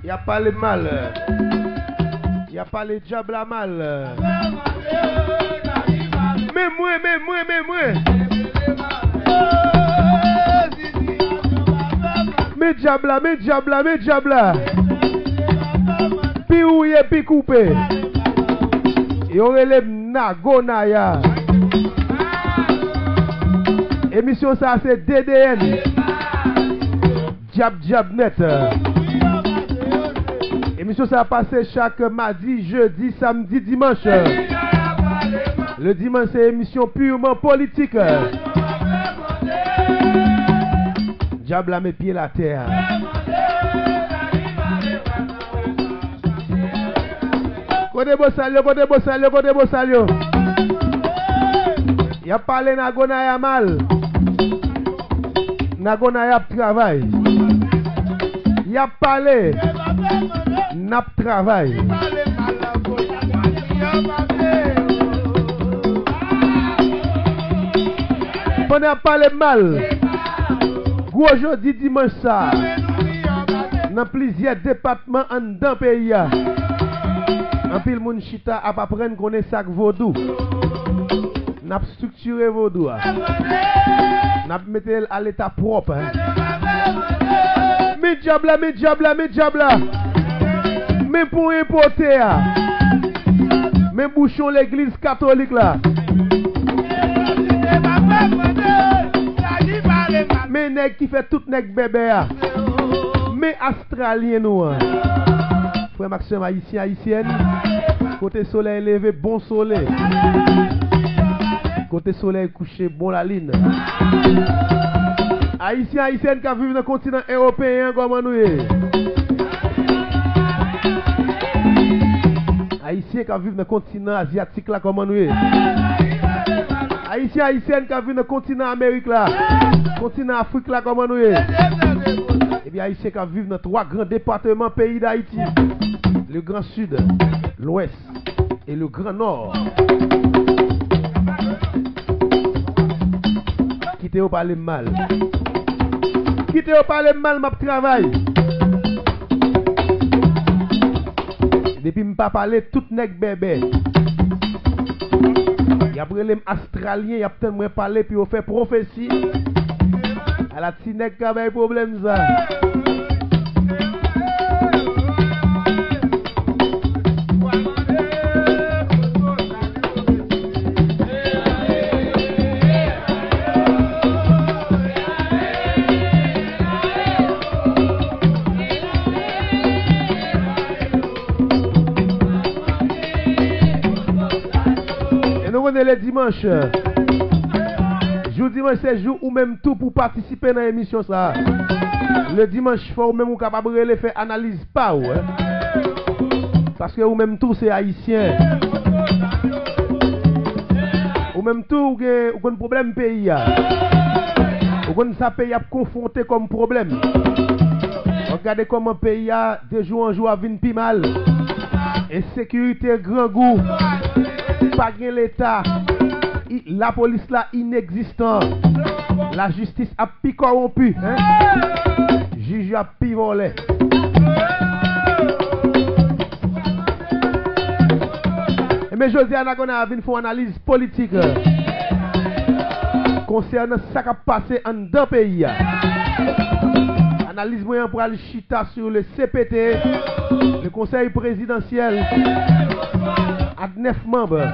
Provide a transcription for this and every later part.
Il n'y a pas le mal. Il n'y a pas le diable à mal. Mais moi. Mais diable. Pi ouye, pi coupé. Et on relève Nagonaya. Émission ça c'est DDN. Diab net. Émission ça a passé chaque mardi, jeudi, samedi, dimanche. Le dimanche c'est émission purement politique. Diable a mes pieds la terre. Côté beau salio. Y a parlé Nagonaya mal. Nagonaya travail. Y a parlé Nap travail. Pendant parler mal. Gros jeudi dimanche ça. Dans plusieurs départements en dans pays. En pile moun chita a pas prendre connaît sac vaudou. N'a structuré vaudou. N'a mettre à l'état propre. Mais diable. Mais pour importer. Mais bouchon l'église catholique là. Mais nèg qui fait tout nèg bébé. Mais australien nous. Frère Maxime haïtienne. Côté soleil levé, bon soleil. Côté soleil couché, bon la ligne. Haïtienne qui vivent dans le continent européen, comment nous est. Haïtien qui vivent dans le continent asiatique, là, comment nous est. Haïtienne qui vivent dans le continent Amérique, là. Continent Afrique, là, comment nous est. Et bien, Haïtien qui vivent dans 3 grands départements pays d'Haïti. Le Grand Sud, l'Ouest et le Grand Nord. Quittez au parler mal. Ma travail. Depuis m'pas parler tout nèg bébé. Y a les australiens, y a peut-être moins parler puis on fait prophétie. À la ti nèg ka bay problème ça. Le dimanche. Jour dimanche c'est jour ou même tout pour participer dans l'émission ça. Le dimanche faut même ou capable de faire analyse pas ouais. Parce que ou même tout c'est haïtien. Ou même tout ou un problème pays. Ou ça pays a confronté comme problème. Regardez comment pays a de jour en jour a vinn pi mal. Insécurité grand goût. Pas gain l'État, la police là inexistant, la justice a pi corrompu, hein? Juge a pi volé. Mais je dis à Nagona a une analyse politique concernant ce qui a passé en deux pays. Analyse moyen pour aller chita sur le CPT, le conseil présidentiel. À 9 membres,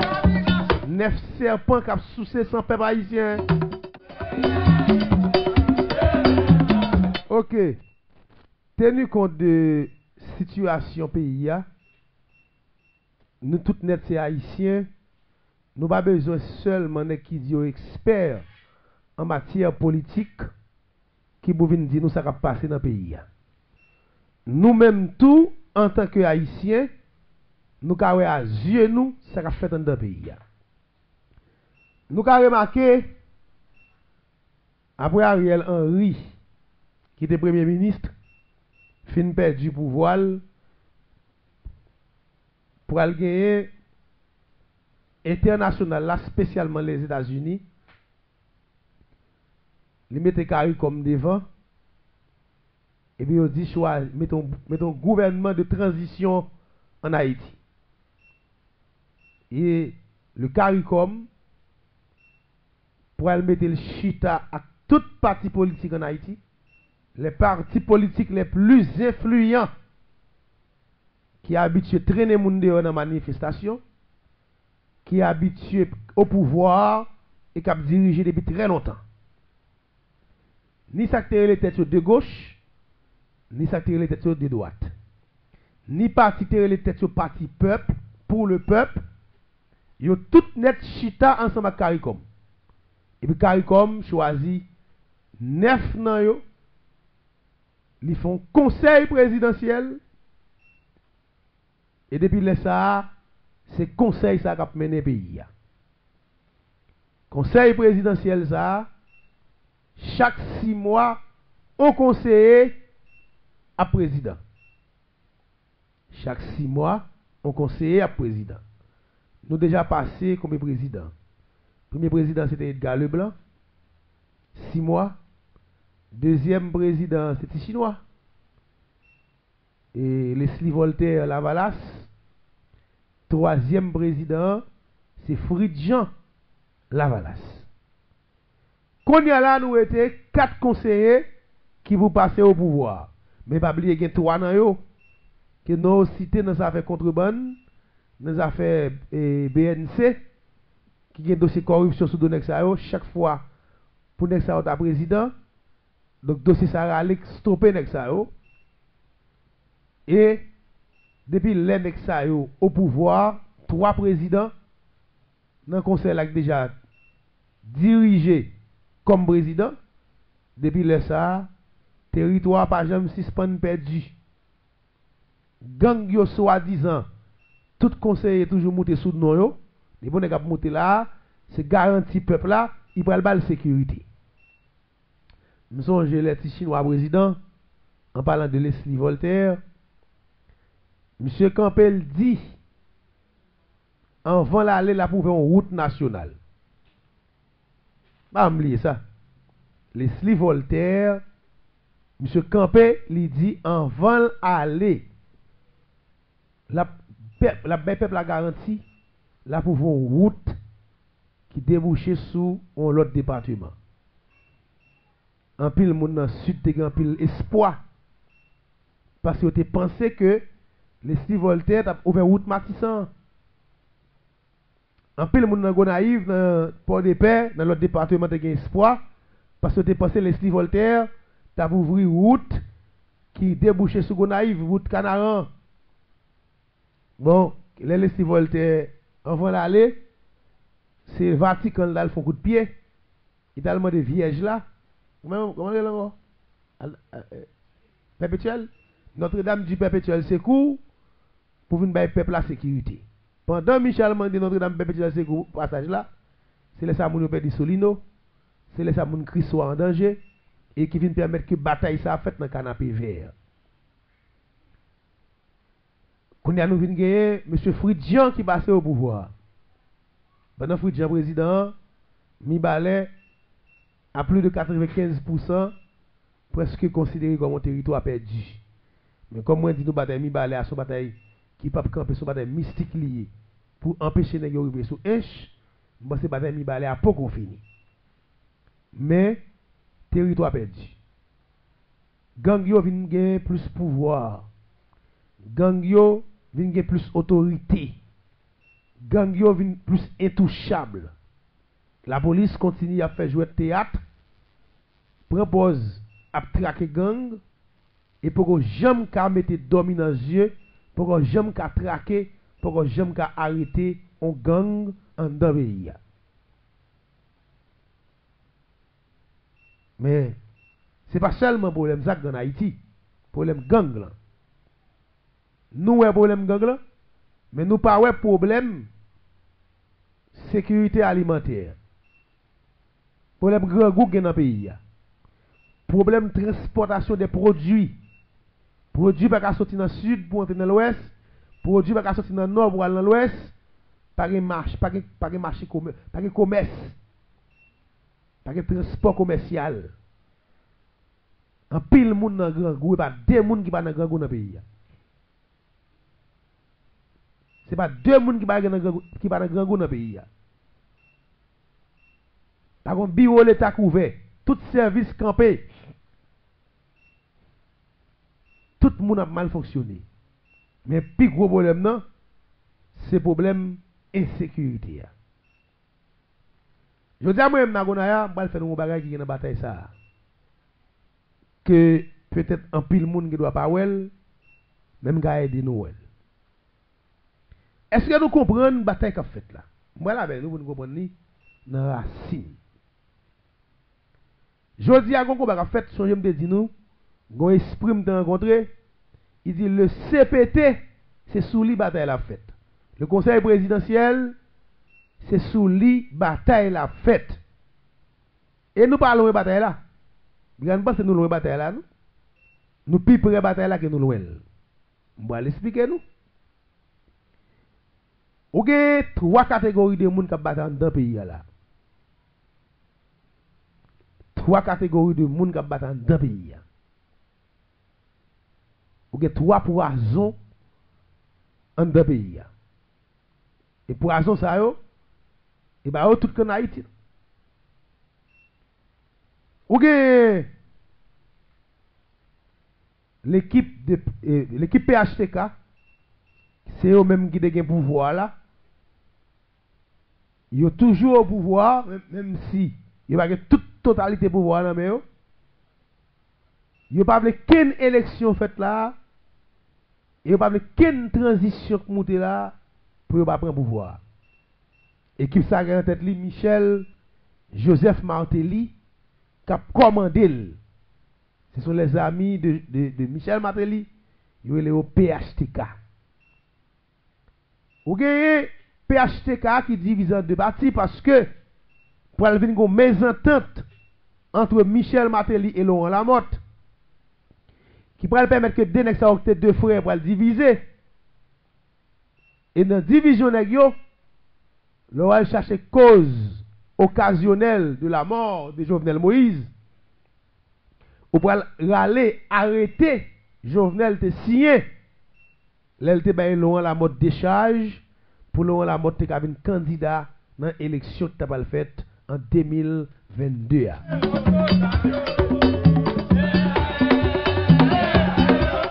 9 serpents qui ont soucié sans peuple haïtien. Ok. Tenu compte de la situation pays, nous tous net c'est haïtiens, nous n'avons pas besoin seulement de qui dit experts en matière politique qui vous dire nous ça va passer dans le pays. Nous-mêmes tout, en tant que haïtiens, nous avons à yeux nous, ça a fait dans le pays. Nous avons remarqué, après Ariel Henry, qui était Premier ministre, fin perdu pouvoir, pour aller gagner international là, spécialement les États-Unis, ils mettent CARICOM devant, et puis ils disent mettons gouvernement de transition en Haïti. Et le CARICOM, pour aller mettre le chita à toute parti politique en Haïti, les partis politiques les plus influents qui habituent à traîner les gens dans la manifestation, qui est habitué au pouvoir et qui a dirigé depuis très longtemps. Ni secteur les têtes de gauche, ni secteur les têtes de droite. Ni parti les têtes parti peuple, pour le peuple, ils ont tout net chita ensemble avec CARICOM. Et puis CARICOM choisit 9 nan yo, ils font conseil présidentiel, et depuis là, ça, c'est conseil ça qui a mené le pays. Conseil présidentiel ça, chaque 6 mois, on conseille à président. Chaque 6 mois, on conseille à président. Nous déjà passé comme président. Premier président c'était Edgar Leblanc, 6 mois. Deuxième président c'était Chinois. Et Leslie Voltaire Lavalas. Troisième président, c'est Fridjean Lavalas. Qu'on y a là, nous étions 4 conseillers qui vous passez au pouvoir. Mais pas oublier qu'il y a 3 dans eux, que nous cités dans affaires contrebande, dans affaires BNC, qui ont un dossier corruption sous donner ça, chaque fois, pour nous ça au président, donc dossier ça a stopper ça. Et depuis l'annexage au pouvoir, 3 présidents dans le conseil là déjà dirigé comme président. Depuis le ça, territoire pas jamais suspend perdu. Gang yo soi-disant, tout conseil est toujours monté sous nous yo. Les bonnes cap monter là, c'est garanti peuple là, il prend le sécurité. Nous sommes les petits chinois président en parlant de Leslie Voltaire. Monsieur Campbell dit, avant d'aller là pour faire une route nationale. Pas oublier ça. Leslie Voltaire, Monsieur Campbell, lui dit, avant d'aller, la peuple a garanti, là pour faire une route qui débouchait sous un autre département. En pile, monde dans le sud, en pile espoir. Parce que tu pensé que Leslie Voltaire a ouvert route Matissan. En pile, moun nan go naïf dans Port-de-Paix, dans l'autre département, tu as espoir. Parce que tu pensé Leslie Voltaire t'a ouvert route qui débouchait sur Gonaïve, route Canaran. Bon, les Leslie Voltaire, avant d'aller, c'est Vatican là, ils font coup de pied. Il t'a demandé vierge là. Comment est là? Perpétuel. Notre-Dame du Perpétuel secours pour venir bailler peuple la sécurité. Pendant Michel mande Notre-Dame Perpétuel secours passage là, c'est les Samoun perdu Solino, c'est les Samoun Christ soit en danger et qui viennent permettre que bataille ça faite dans le canapé vert. Qu'on a nous vinn gagner monsieur Fridjean qui passe au pouvoir. Pendant Fridjean président, mi balai à plus de 95% presque considéré comme un territoire perdu. Mais comme moi dit nous bataille mi balai à son bataille qui pas camper son bataille mystique lié pour empêcher les gens de sur H, moi c'est bataille mi balai à pas qu'on fini. Mais territoire perdu. Gang yo vinn gagner plus pouvoir. Gang yo vinn gagner plus autorité. Gang yo vinn plus intouchable. La police continue à faire jouer théâtre, propose à traquer gang, et pour que jamais qu'à mettre dominant yeux, pour que jamais qu'à traquer, pour que jamais qu'à arrêter un gang en dans pays. Mais c'est pas seulement problème ça dans Haïti, problème gang là. Nous avons problème gang là, mais nous pas ouais problème sécurité alimentaire. Problème grand goût dans le pays. Problème transportation des produits. Produits pas sortir dans le sud pour entrer dans l'ouest. Produit va sortir dans le nord pour aller dans l'ouest, pas de marché, pas de marché, pas de commerce, pas de transport commercial. En pile monde dans grand goût, pas deux monde qui pas dans grand goût dans le pays. C'est pas deux monde qui pas dans grand goût dans le pays. Par contre, bureau l'État couvert, tout service campé. Tout le monde a mal fonctionné. Mais le plus gros problème, non, c'est le problème insécurité. Je dis à moi-même, je vais faire un bagage qui est dans la bataille. Ça. Que peut-être un pile monde qui doit pas well, même gars aider nous. Est-ce que nous comprenons la bataille qu'a faite là? Moi, là, nous comprenons dans la racine. Je dis à qu'on a fait, je me dis nous, qu'on esprit de rencontrer, il dit le CPT, c'est sous lui bataille la fête. Le conseil présidentiel, c'est sous lui bataille la fête. Et nous parlons de bataille là. Vous ne pensez nous loin bataille là, nous? Nous plus près bataille là que nous loin. On va l'expliquer nous. Vous avez trois catégories de monde qui battent dans le pays là. Trois catégories de monde qui battent dans le pays. Vous avez trois poisons dans le pays. Et poisons ça yo, et bah tout en Haïti. Vous avez l'équipe PHTK, c'est eux même qui ont le pouvoir là. Ils ont toujours au pouvoir, même si ils n'ont pas toute totalité de pouvoir là, mais ils n'ont pas qu'une élection faite là, ils n'ont pas qu'une transition qui monte là pour ne pas prendre pouvoir. Équipe ça en tête li Michel Joseph Martelly qui a commandé. Ce sont les amis de Michel Martelly, ils sont au PHTK. Vous avez PHTK qui divise en deux parties parce que pour aller venir une mésentente entre Michel Martelly et Laurent Lamotte qui pourrait permettre que deux frères pour le diviser. Et dans la division négio, Laurent cherche cause occasionnelle de la mort de Jovenel Moïse. Ou pour aller arrêter Jovenel te signé. L'LT baye Laurent Lamotte décharge pour Laurent Lamotte te un candidat dans l'élection qui t'a faite en 2022.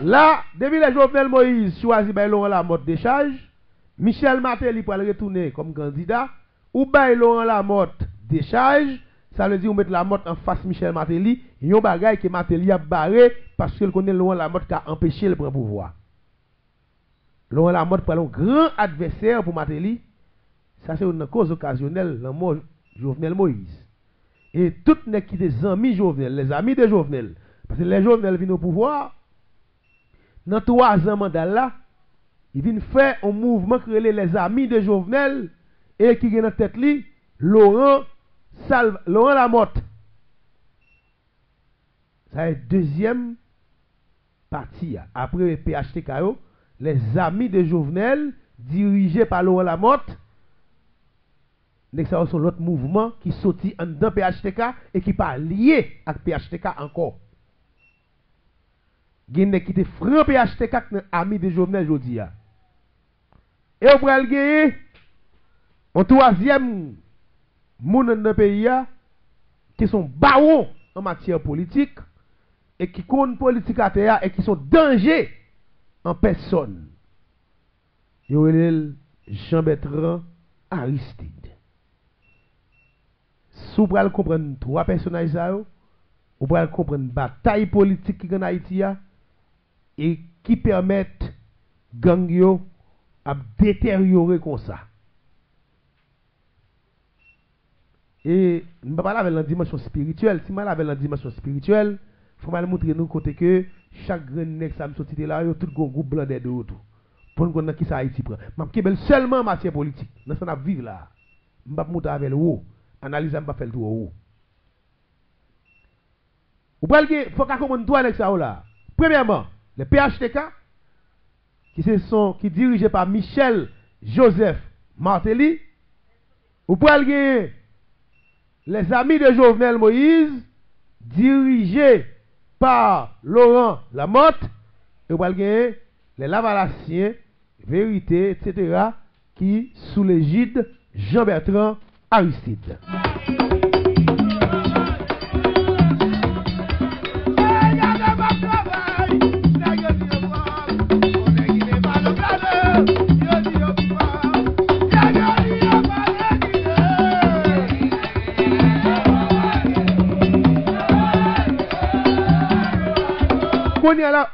Là, depuis le Jovenel Moïse choisi baye Laurent Lamotte décharge, Michel Martelly pour retourner comme candidat, ou baye Laurent Lamotte décharge, ça veut dire ou mettre Lamotte en face Michel Martelly, yon bagay que Martelly a barré parce qu'il connaît Laurent Lamotte qui a empêché le prendre pouvoir. Laurent Lamotte pour un grand adversaire pour Martelly, ça c'est une cause occasionnelle, la mort Jovenel Moïse. Et tout n'est qui des amis Jovenel, les amis de Jovenel, parce que les Jovenel viennent au pouvoir, dans 3 ans mandat là, ils viennent faire un mouvement qui relève les amis de Jovenel et qui est dans tête li, Laurent Lamotte. Ça est deuxième partie. Après PHTK, les amis de Jovenel, dirigés par Laurent Lamotte, ça sont l'autre mouvement qui sortit en dedans PHTK et qui pas lié avec PHTK encore. Il y a qui te franc PHTK ami de Jovenel aujourd'hui. Et on va gagner un troisième monde dans le pays qui sont barons en matière politique et qui connaissent politique à terre et qui sont danger en personne. Il y a Jean-Bertrand Aristide. Si vous pouvez comprendre 3 personnages, vous pouvez comprendre la bataille politique qui est en Haïti et qui permettent gang à détériorer comme ça. Et nous ne parlons pas avec la dimension spirituelle. Si nous parlons avec la dimension spirituelle, il faut montrer nous côté que chaque grain nègre ça me sortit là, tout le groupe blanc des deux pour nous connaître qui ça Haïti prend. Je seulement en matière politique. Dans ce qu'on vivre là, je ne vais pas monter avec le haut. Analyse, je ne vais pas faire le tour haut. Il faut qu'on comprenne 3 nègres ça là. Premièrement, le PHTK, qui dirigé par Michel Joseph Martelly, ou pour gagner les amis de Jovenel Moïse, dirigés par Laurent Lamotte, et pour gagner les Lavalassiens, Vérité, etc., qui sous l'égide Jean-Bertrand Aristide.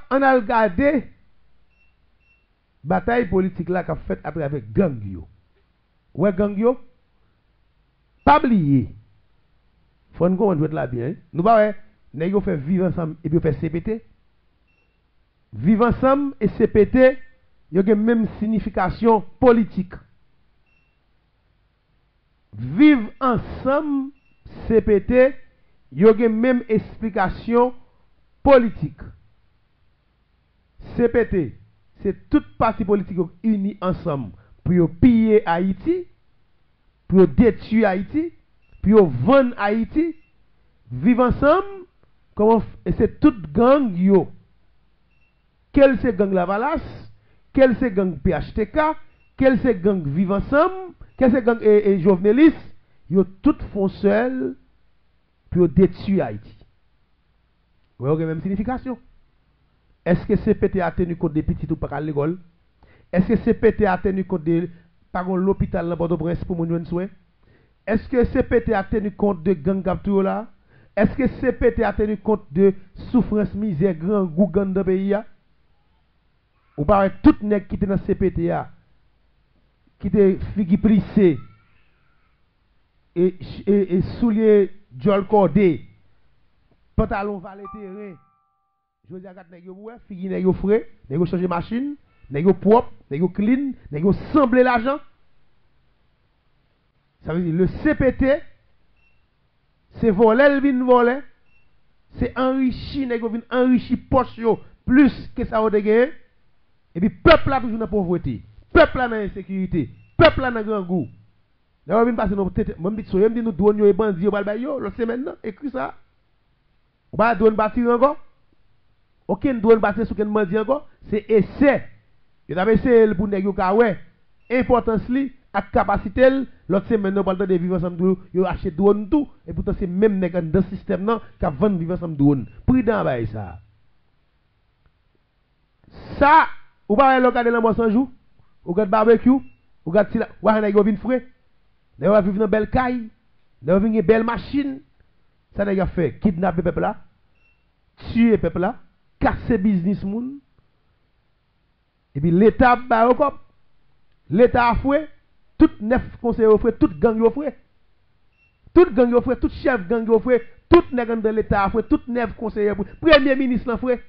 On a regardé bataille politique là qu'a fait à travers gang yo. Ouais gang yo. Pas oublier. Faut nous comprendre là bien. Nous pas nèg yo fait vivre ensemble et puis faire CPT. Vivre ensemble et CPT, yo gen même signification politique. Vivre ensemble CPT, yo gen même explication politique. CPT, c'est toute partie politique unie ensemble pour piller Haïti, pour détruire Haïti, pour vendre Haïti, vivre ensemble, comment, et c'est toute gang yo. Quel c'est gang Lavalas, quel c'est gang PHTK, quel c'est gang vivre ensemble, quel c'est gang et Jovenelis, yo tout font seul pour détruire Haïti. Vous avez la même signification. Est-ce que CPT a tenu compte des petits ou pas à l'école? Est-ce que CPT a tenu compte de par l'hôpital dans Port-au-Prince pour mon soin? Est-ce que CPT a tenu compte de gang capture là? Est-ce que CPT a tenu compte de souffrance, misère, grand goût dans le pays? Ou pas tout nèg qui était dans CPT qui était figi plissé et soulier Jol Cordé, pantalon valet terrain. Je veux dire, nèg yo ouais, figi nèg yo frais, nèg yo changer machine, nèg yo propre, nèg yo clean, nèg yo sembler l'argent. Ça veut dire le CPT c'est voler le vin voler, c'est enrichi nèg yo vin enrichi poche yo plus que ça au gagné. Et puis peuple là toujours dans pauvreté, peuple là dans insécurité, peuple là dans grand goût. Là on vient passer nos tête, même dit so, même dit nous douane yo et bandi yo bal yo, l'autre semaine là, écrit ça. On va douane bâtir encore. Aucun douane bâtir sur ken bandi encore, c'est essai. Yo avez essayé pour nèg yo ka ouais, importance li ak capacité l'autre semaine nous parle de vivre ensemble yo acheter douane tout et pourtant c'est même nèg dans système là qui vend vivre ensemble douane. Prudent ba ça. Ça ou pas regarder dans bon jour, ou regarde barbecue, ou regarde si la ou nèg yo vinn frais. Nèg yo vivre dans belle caille, nèg yo vinn belle machine. Ça nèg a fait kidnapper peuple là, tuer peuple là, casser business moun. Et puis l'état ba au cop. L'état a foué, tout neuf conseillers au foué, tout gang yo foué. Tout gang yo foué, tout chef gang yo foué, tout nèg dans l'état a foué, tout neuf conseillers premier ministre la foué.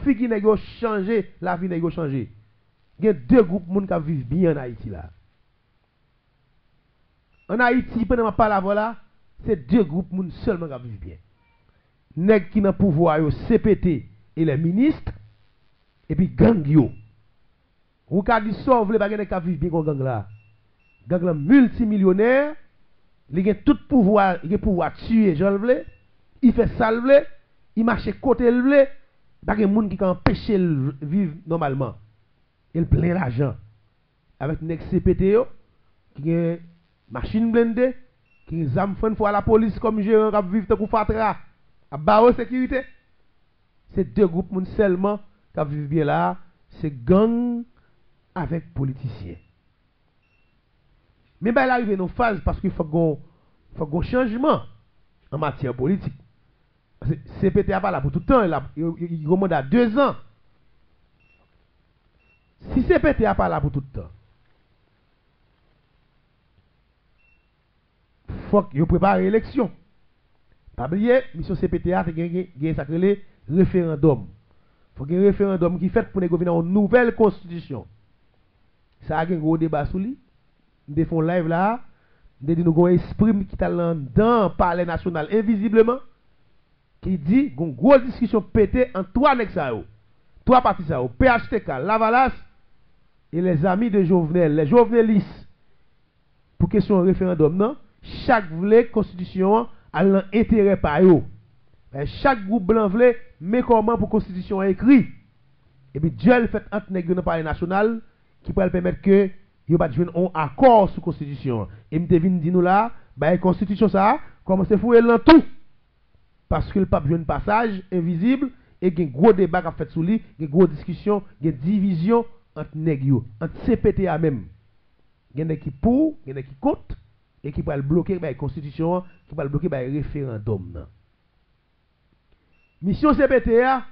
Figi nèg yo changer, la vie nèg yo changer. Il y a deux groupes moun qui vivent bien en Haïti là. En Haïti, pendant ma parole voilà, c'est deux groupes moun seulement qui vivent bien. Nèg qui dans pouvoir yo CPT et les ministres et puis gang yo. Ou ka di sauve les bagay qui vivent bien comme gang là. Gang là multimillionnaire, il a tout pouvoir, il a pouvoir tuer Jean Vle, il fait ça le il marche côté le vle. Pas de monde qui peut empêcher de vivre normalement. Il plein l'argent. Avec un CPT, qui a une machine blindée, qui a une arme pour la police comme gérant qui vivent pour Fatra, à barreau sécurité. C'est deux groupes seulement qui vivent bien là. C'est gang avec politiciens. Mais ben, il arrive dans une phase parce qu'il faut un changement en matière politique. CPT n'est pas là pour tout le temps, il remonte à 2 ans. Si CPT n'est pas là pour tout le temps, il faut qu'il prépare l'élection. Pas oublier, mission CPT a gagné sacré référendum. Il faut qu'il y ait un référendum qui fait pour négocier une nouvelle constitution. Ça a un gros débat sur lui. Nous faisons live là, nous avons un esprit qui est dans le palais national invisiblement. Qui dit une grosse discussion pété en 3 nègres. 3 parties ça, PHTK, Lavalas et les amis de Jovenel, les jovenelistes, pour question référendum, non, chaque voulait constitution a l'intérêt par eux. Chaque groupe blanc voulait, mais comment pour constitution écrit. Et puis Dieu fait entre nèg dans le palais national qui pourrait permettre que il va jouer un accord sur constitution. Et me devine dit nous là, bah constitution ça, comment c'est fouiller dans tout. Parce que le pape joue un passage invisible et il y a un gros débat qui a fait sur lui, il y a une grosse discussion, il y a une division entre nèg yo, entre CPTA même. Il y en a qui pour, il y en a qui contre et qui pourrait bloquer la constitution, qui pourrait bloquer le référendum. Mission CPTA,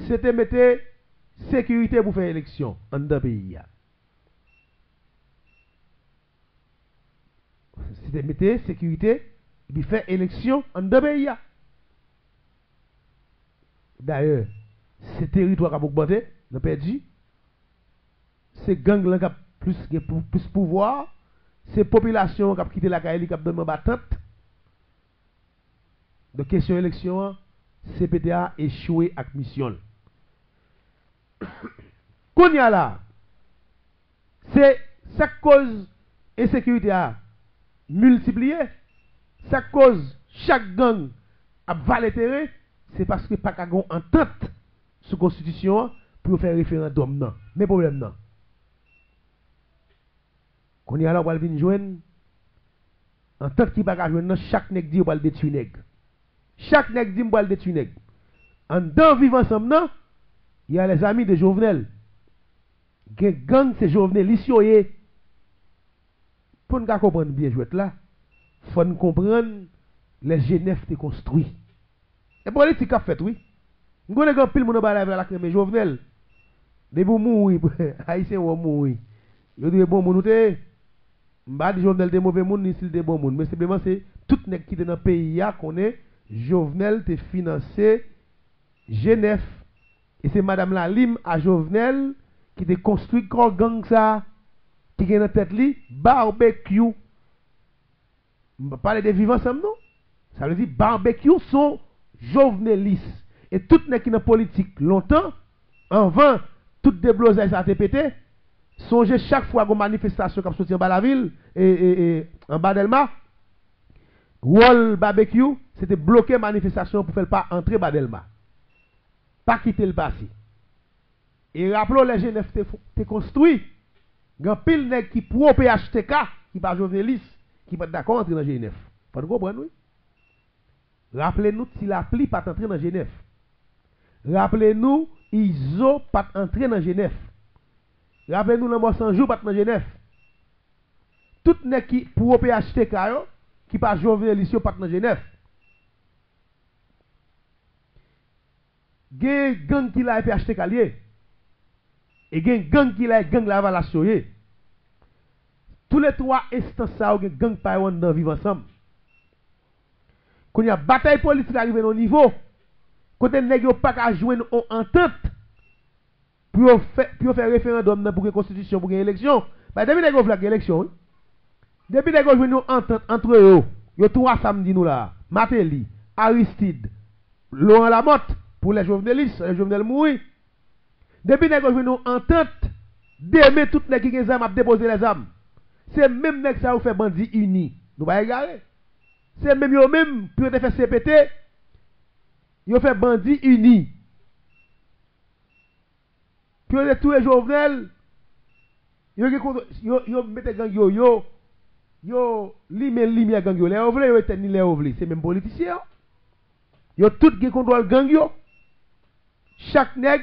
c'était mettre sécurité pour faire élection en deux pays. C'était mettre sécurité et puis faire élection en deux pays. D'ailleurs, ces territoires qui ont augmenté, nous perdu. Ces gangs qui ont plus pouvoir, ces populations qui ont quitté la Kaili, qui ont donné battante. De question élection, CPTA échoué avec mission. Qu'on y a là, c'est sa cause insécurité a multiplié. Sa cause chaque gang a valétéré, c'est parce que pas qu'à gon entente sur constitution pour faire référendum non. Mais problème non. Qu'on y a là, on va venir joindre entente qui pas qu'à joindre chaque nèg dit on va le détruire nèg. Chaque nèg dit on va le détruire nèg. En dans vivre ensemble non, il y a les amis de Jovenel. Gang c'est Jovenel ici. Pour nous comprendre bien jouet là, faut nous comprendre les Genève te construit. Et politique a fait oui. Nous connaissons pile mon ba la crème Jovenel. Des bon mourir haïtien ou mourir. Yo dit bon moun te m'ba di Jovenel de mauvais moun ni s'il de bon moun, mais simplement c'est tout nèg qui est dans le pays a connaît Jovenel te financé Genève et c'est madame Lalim à Jovenel qui te construit grand gang ça qui est dans tête li barbecue. On va parler de vivre ensemble non? Ça veut dire barbecue sont jovenelistes et tout nèg qui dans politique longtemps avant tout déblosage ça a été pété. Songez chaque fois qu'on manifestation qui sorti en bas de la ville et en bas d'Elma, Wall barbecue, c'était bloquer manifestation pour faire pas entrer bas d'Elma. Pas quitter le passé. Et rappelons les Genève te construit. Grand pile nèg qui pro PHTK qui pas journaliste qui pas d'accord entrer dans Genève. Pas de comprendre oui. Rappelez-nous si la pli pas entrer dans Genève. Rappelez-nous ISO pas entrer dans Genève. Rappelez-nous le mot 100 jours pas dans Genève. Tout nèg qui pro PHTK qui pas journaliste pas dans Genève. Gen gang qui la PHTK lié. Et gen gang qui la gang la valation. Tous les trois instances ça ou gang pa yon dans vivre ensemble. Quand y a bataille politique arrivé au niveau, côté nèg yo pas ka joindre en entente pour faire référendum pour une constitution pour une élection. Bah depuis nèg yo vle élection. Depuis nèg yo joindre entente entre eux, yo trois samedi nous là, Matéli, Aristide, Laurent Lamotte pour les jovenelistes, les jovenel mourir. Depuis nèg yo joindre entente d'aimer tout nèg qui gen zam a déposer les armes. C'est même nèg ça ou fait bandit uni. Nous pas égarer. C'est même yo même pour te faire CPT, yo fait bandit uni. Puis de tous les jovenel, yo mette gang yo lime gang yo. Les ovle yo eten ni les ovle, c'est même politicien. Yo tout gen contrôle gang yo. Chaque nèg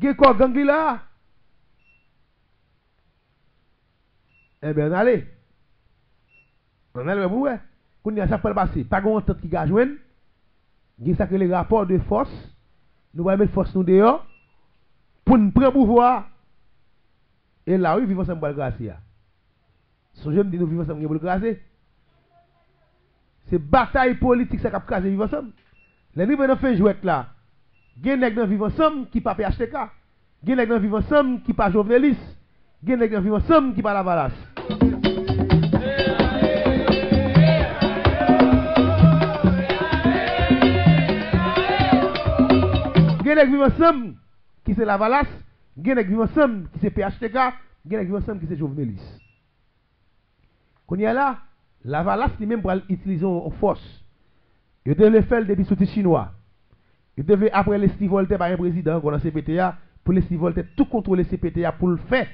gen ko gang li là. Eh bien, on allait. On allait pour ouais. Quand il y a ça pour le passer, pas grand temps qui ga joindre. Il y a ça que les rapports de force. Nous allons mettre force nous dehors pour nous prendre pouvoir. Et là, oui, vivons ensemble pour le grâce. Ce jeune dit nous vivons ensemble pour le grâce. C'est bataille politique ça qui a casé vivre ensemble. Les niveaux de fin jouet là. Gen nèg dans vivre ensemble qui pas PHTK. Gen nèg dans vivre ensemble qui pas joveneliste. Gen nèg dans vivre ensemble qui pas la valasse. Gen nèg vivre ensemble qui c'est la valasse gen nèg vivent ensemble qui c'est PHTK, gen nèg vivent ensemble qui c'est Jovenelis. Qu'on y a là, la Valas lui-même pour utiliser en force. Il devait faire depuis sous chinois. Il devait après les Steve Voltaire par un président qu'on a CPTA pour les Steve Voltaire tout contrôler CPTA pour le faire.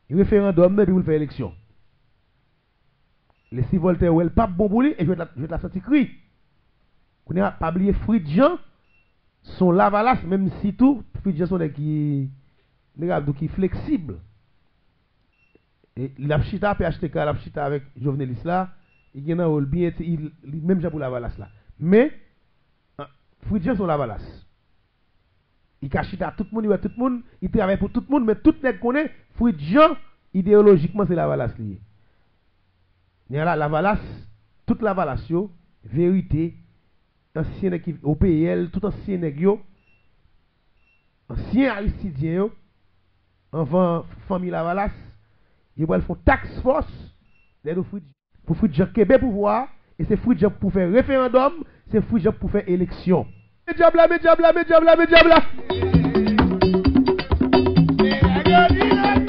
Il référendum et puis pour le faire élection. Les Steve Voltaire ou elle pas bon pour lui et je vais te la sortir cri. On n'a pas oublié Fridjan son Lavalas même si tout Fridjan sont qui flexible. Et la chita PHTK la chita avec Jovenelis là, il y a un rôle bien même pour Lavalas là. Mais Fridjan son Lavalas. Il cache à tout le monde, il travaille pour tout le monde, mais tout le monde connaît Fridjan idéologiquement c'est Lavalas lié. Il y a là Lavalas, toute Lavalas vérité ancien équipe au PL, tout ancien nèg ancien aristidien avant famille Lavalas, ils vont faire tax force pour Fridjan Québec pouvoir et c'est Fridjan pour faire référendum, c'est Fridjan pour faire élection.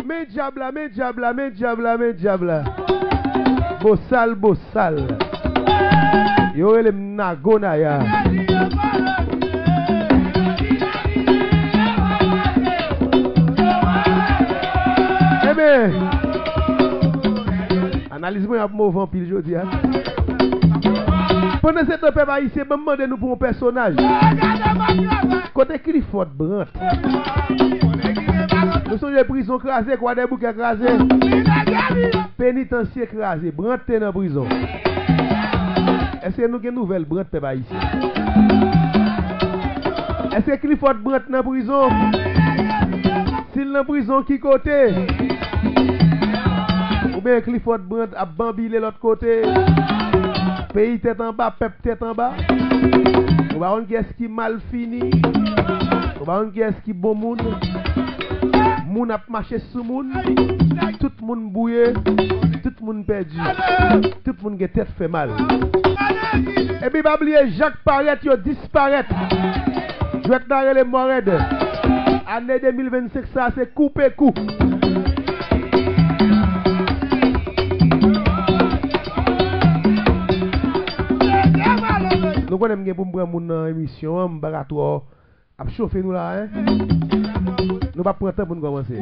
Mais diable. Beau sale. Yo ele mnagona ya. Eh bien, analyse-moi un mauvais pile jodi. Pendant cette peuple haïtien, me demande nous pour un personnage. Côté Clifford Brandt. Nous sommes des prisons crasées, quoi des bouquets crasés. Pénitencier crasé, Brandt est en prison. Est-ce que nous avons une nouvelle Brandt peuple ici? Est-ce que Clifford Brandt est en prison? S'il est en prison, qui côté? Ou bien Clifford Brandt a bambilé l'autre côté? Pays tête en bas, peuple tête en bas. On va voir qui est-ce qui mal fini. On va voir qui est-ce qui bon monde. Moun a marché sous moun. Tout le monde bouillé. Tout le monde perdu. Tout le monde a tête fait mal. Et puis, pas oublier Jacques Parrette, il disparaît. Je vais te donner les morèdes. Année 2025, ça c'est coupé coup. Nous connaissons pour prendre mon émission, Mbarato a chauffé nous là. Nous pas prendre temps pour nous commencer.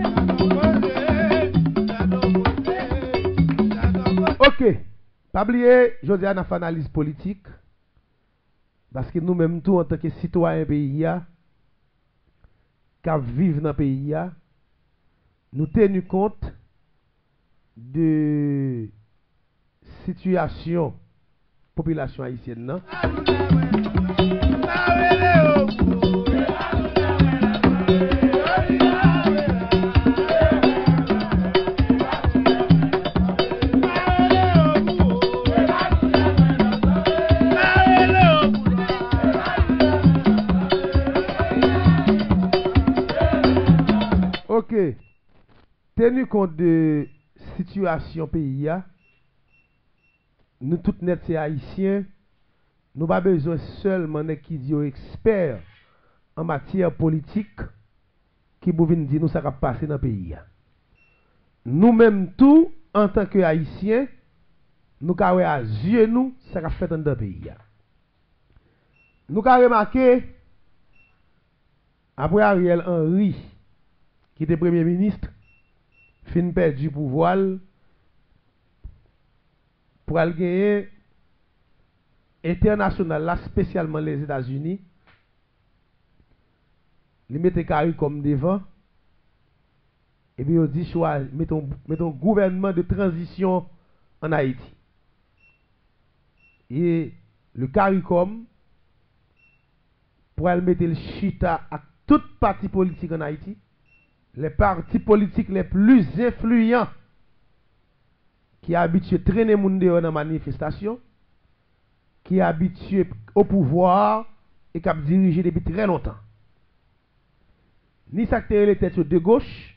Ok. Pas oublier, je dis à une analyse politique. Parce que nous-mêmes, tout en tant que citoyens pays, qui vivent dans le pays, nous tenons compte de situation population haïtienne. Non? Ok. Tenu compte de situation pays, nous tous net c'est haïtiens, nous pas besoin seulement de qui dit expert en matière politique qui vous venir dire nous ça va passer dans le pays. Nous-mêmes tout en tant que haïtiens, nous avons à yeux nous ça va fait dans le pays. Nous avons remarqué après Ariel Henry qui était premier ministre, fin perdu pouvoir pour aller gagner international, là, spécialement les États-Unis, ils mettent CARICOM devant, et puis ils dit mettons gouvernement de transition en Haïti. Et le CARICOM, pour aller mettre le chita à toute parti politique en Haïti, les partis politiques les plus influents qui habituent à traîner les gens dans la manifestation, qui est habitué au pouvoir et qui a dirigé depuis très longtemps. Ni secteur les têtes de gauche,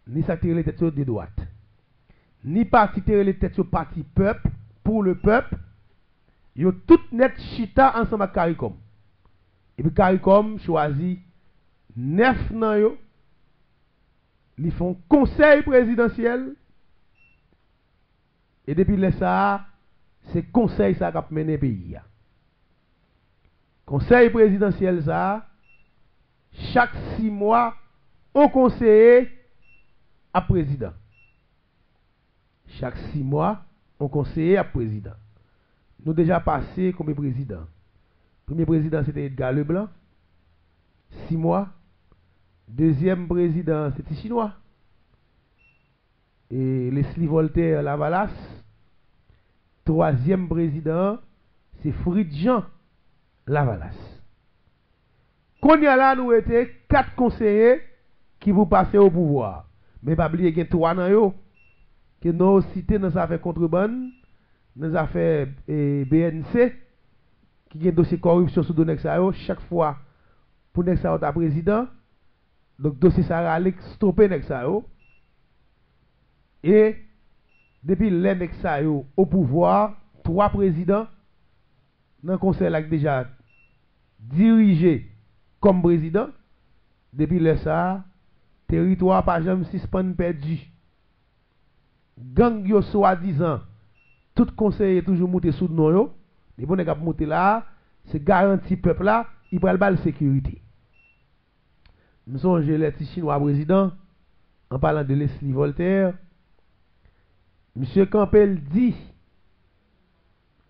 ni secteur les têtes de droite. Ni parti les têtes parti peuple, pour le peuple. Ils ont tout net chita ensemble avec CARICOM. Et puis CARICOM choisit 9 nan yo ils font conseil présidentiel. Et depuis là, ça, c'est conseil ça qui a mené le pays. Conseil présidentiel, ça, chaque 6 mois, on conseille à président. Chaque 6 mois, on conseille à président. Nous déjà passé comme président. Premier président, c'était Edgar Leblanc. 6 mois. Deuxième président, c'était Chinois. Et Leslie Voltaire Lavalas. Troisième président, c'est Fridjean Lavalas. Qu'on y a là, nous étions 4 conseillers qui vous passaient au pouvoir. Mais pas oublier qu'il y a 3 dans eux que nous cités dans affaires contrebande, dans affaires BNC, qui ont un dossier corruption sous donner ça chaque fois pour nek ça ta président. Donc dossier ça aller stopper nek ça et depuis les nek ça au pouvoir, 3 présidents dans le conseil là déjà dirigé comme président depuis le ça territoire pas jamais suspend perdu. Gang yo soi-disant tout conseiller toujours monter sous nom yo, les bon nèg monter là, c'est garanti peuple là, il pral bal sécurité. Nous songe les petits chinois président en parlant de Leslie Voltaire. Monsieur Campbell dit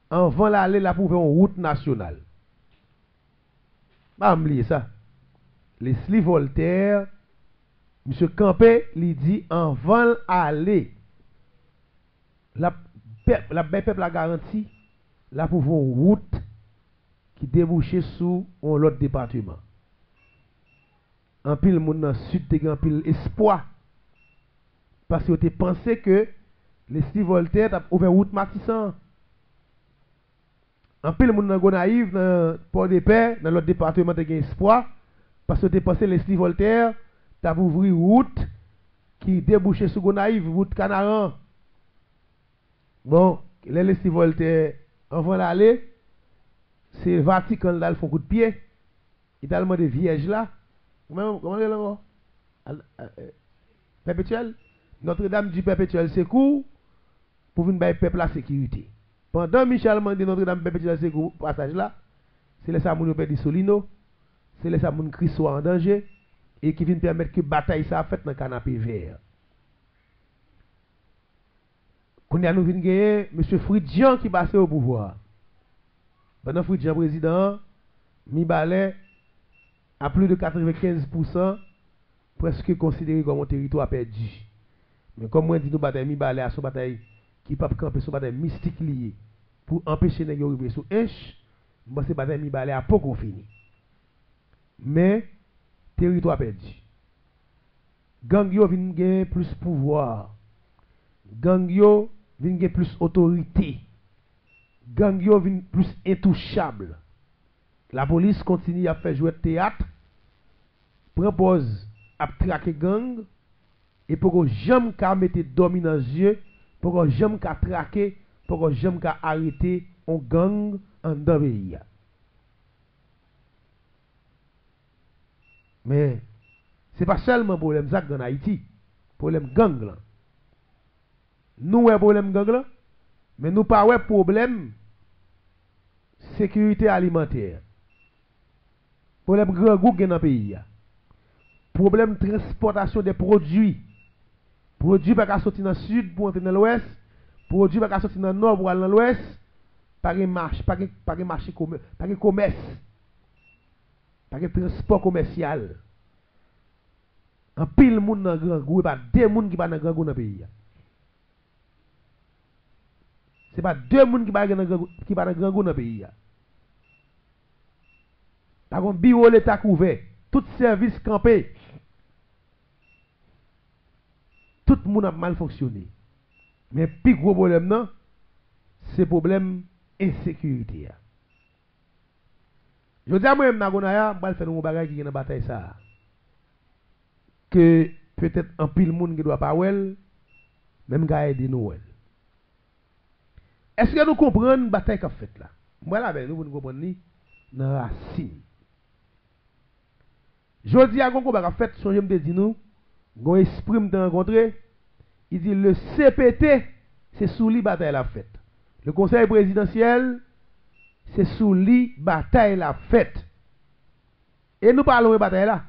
avant l'aller là pour faire une route nationale. Pas oublier ça. Leslie Voltaire, monsieur Campbell lui dit avant aller la peuple a garanti là pour faire une route qui débouchait sous un autre département. En pile monde dans sud te en pile espoir parce que tu pensé que Leslie Voltaire a ouvert route Matissan. En pile monde dans Gonaïve dans Port-de-Paix dans l'autre département te gain espoir parce que tu pensé Leslie Voltaire t'a ouvert route qui débouchait sur Gonaïve, route Canaran. Bon, les Leslie Voltaire avant d'aller, c'est Vatican là, ils font coup de pied. Il t'a demandé vierge là. Comment est là? Perpétuel. Notre-Dame du Perpétuel secours pour venir bailler peuple la sécurité. Pendant Michel mande Notre-Dame Perpétuel secours passage là, c'est les Samoun perdu Solino, c'est les Samoun Christ soit en danger et qui viennent permettre que bataille ça faite dans le canapé vert. Qu'on a nous vinn gagner monsieur Fridjean qui passait au pouvoir. Pendant Fridjean président, mi balai à plus de 95% presque considéré comme un territoire perdu. Mais comme moi dit nous bataille mi balai à son bataille qui pas camper son bataille mystique lié pour empêcher nèg yo arriver sous inch, moi c'est bataille mi balai à pas qu'on fini. Mais territoire perdu. Gang yo vinn gagner plus pouvoir. Gang yo vinn gagner plus autorité. Gang yo vinn plus intouchable. La police continue à faire jouer théâtre, propose à traquer gang, et pour que jamais qu'à mettre dominance yeux, pour que jamais qu'à traquer, pour que jamais qu'à arrêter un gang en dans pays. Mais c'est pas seulement problème ça en Haïti, problème gang là. Nous avons problème gang là, mais nous pas ouais problème sécurité alimentaire. Problème grand goût dans le pays. Problème transportation des produits. Produits pas sortir dans le sud pour entrer dans l'ouest. Produits pas sortir dans le nord pour aller dans l'ouest. Pas de marché, pas de marché commerce, pas de commerce. Pas de transport commercial. En pile monde dans grand goût, pas deux monde qui pas dans grand goût dans le pays. C'est pas deux monde qui pas dans grand goût dans le pays. Par contre, bureau l'État couvert, tout service campé, tout le monde a mal fonctionné. Mais le plus gros problème, c'est le problème insécurité. Je dis à moi-même, je vais faire un bagage qui est dans la bataille. Que peut-être un pile monde qui doit pas well, même gars aider nous. Est-ce que nous comprenons la bataille qu'a fait là? Voilà, nous comprenons dans la racine. Je dis à Gongo, fait, son je me dis nous, Gon esprit me rencontré, il dit le CPT, c'est sous lui bataille la fête. Le conseil présidentiel, c'est sous lui bataille la fête. Et nous parlons de bataille là.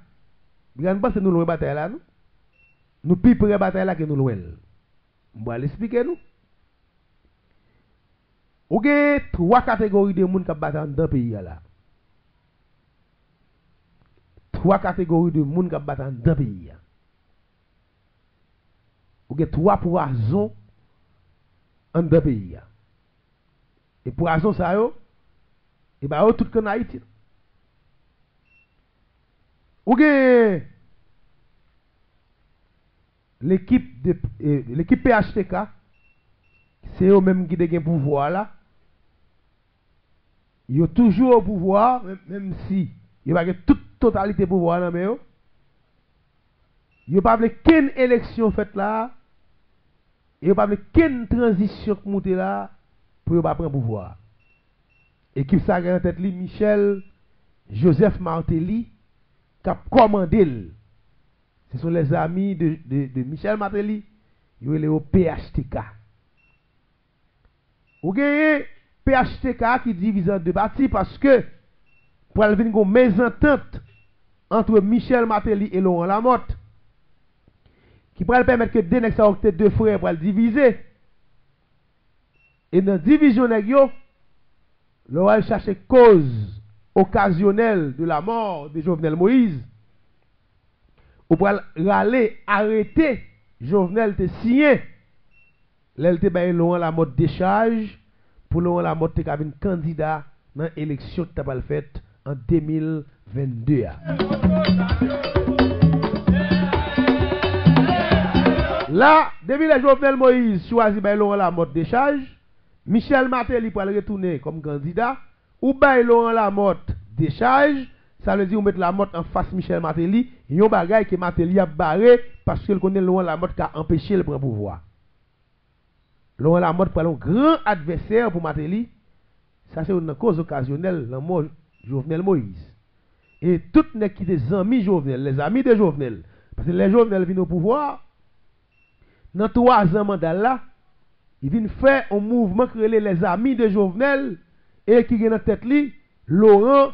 Vous ne que nous loin bataille là, nous? Nous plus près bataille là que nous loin. On va l'expliquer nous. Vous avez 3 catégories de monde qui battent dans le pays là. 3 catégories de monde qui battent dans le pays. Vous avez 3 poisons dans le pays. Et poisons ça yo, et bah tout en Haïti. Vous avez l'équipe PHTK, c'est eux même qui ont le pouvoir là. Ils ont toujours au pouvoir, même si ils n'ont pas toute totalité de pouvoir là, mais ils n'ont pas qu'une élection faite là, ils n'ont pas qu'une transition qui monte là pour ne pas prendre pouvoir. Équipe ça en tête li Michel Joseph Martelly qui a commandé. Ce sont les amis de Michel Martelly, ils sont au PHTK. Vous avez PHTK qui divise en 2 parties parce que pour aller venir une mésentente entre Michel Martelly et Laurent Lamotte qui pourrait permettre que deux frères pour le diviser. Et dans la division négio, Laurent cherche cause occasionnelle de la mort de Jovenel Moïse. Ou pour aller arrêter Jovenel te signé. L'elle baye Laurent Lamotte décharge pour Laurent Lamotte te un candidat dans l'élection qui t'a faite en 2022. Là, depuis le Jovenel Moïse choisi baye Laurent Lamotte décharge, Michel Martelly pour retourner comme candidat, ou baye Laurent Lamotte décharge, ça veut dire on met Lamotte en face Michel Martelly, yon bagay que Martelly a barré parce qu'il connaît Laurent Lamotte qui a empêché le prendre pouvoir. Laurent Lamotte pour un grand adversaire pour Martelly, ça c'est une cause occasionnelle, la mort Jovenel Moïse. Et tout n'est qui des amis Jovenel, les amis de Jovenel, parce que les Jovenel viennent au pouvoir, dans 3 ans mandat là, ils viennent faire un mouvement qui relève les amis de Jovenel et qui est dans tête li Laurent